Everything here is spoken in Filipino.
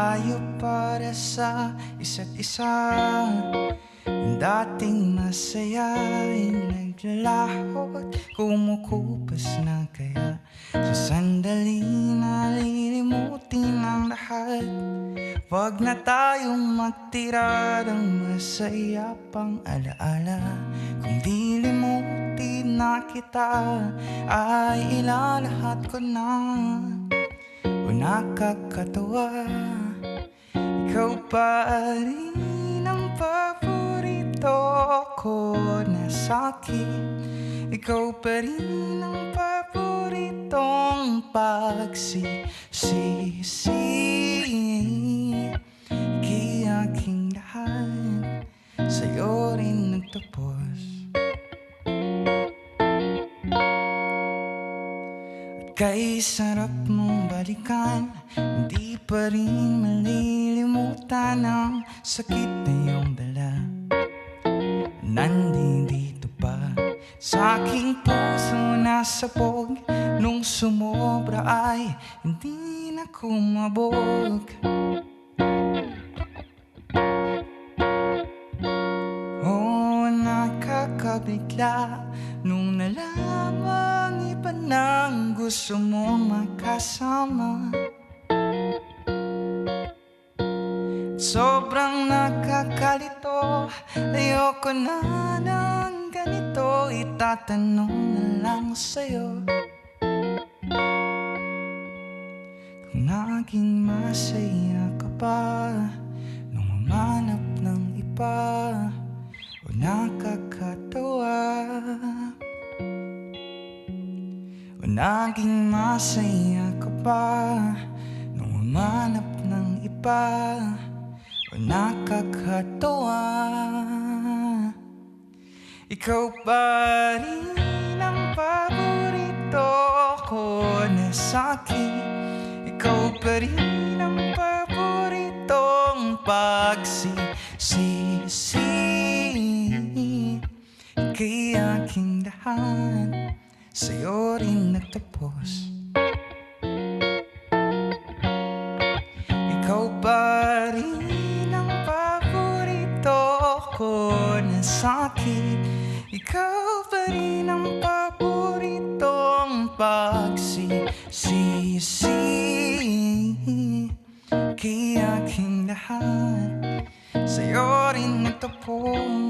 tayo para sa isa't isa. Yung dating masaya ay naglalaho at kumukupas na kaya sa sandali nalilimutin ang lahat. Wag na tayong magtira ng masaya pang alaala. Kung lilimutin na kita ay ilalahat ko na. O nakakatawa, ikaw pa rin ang paborito ko na sa'kin. Ikaw pa rin ang paboritong pagsisisi. Kaya aking lahat sa'yo rin nagtapos. Kay sarap mong balikan, hindi pa rin malilimutan ang sakit na iyong dala. Nandito pa sa aking puso nasabog, nung sumobra ay hindi na kumabog. Oh, nakakabigla nung nalamang iba nang gusto mong makasama. Sobrang nakakalito, ayoko na ng ganito. Itatanong na lang sa'yo kung naging masaya ka ba nung umanap ng iba, o nakakatawa. O naging masaya ka ba nung umanap ng iba, o nakakatawa. Ikaw pa rin ang paborito ko na sa'kin. Ikaw pa rin ang paboritong pagsisisi. Kaya aking lahat sa'yo rin nagtapos. Ikaw pa rin ang paborito ko na sa'kin. Ikaw pa rin ang paboritong pagsisisi. Kaya aking lahat sa'yo rin nagtapos.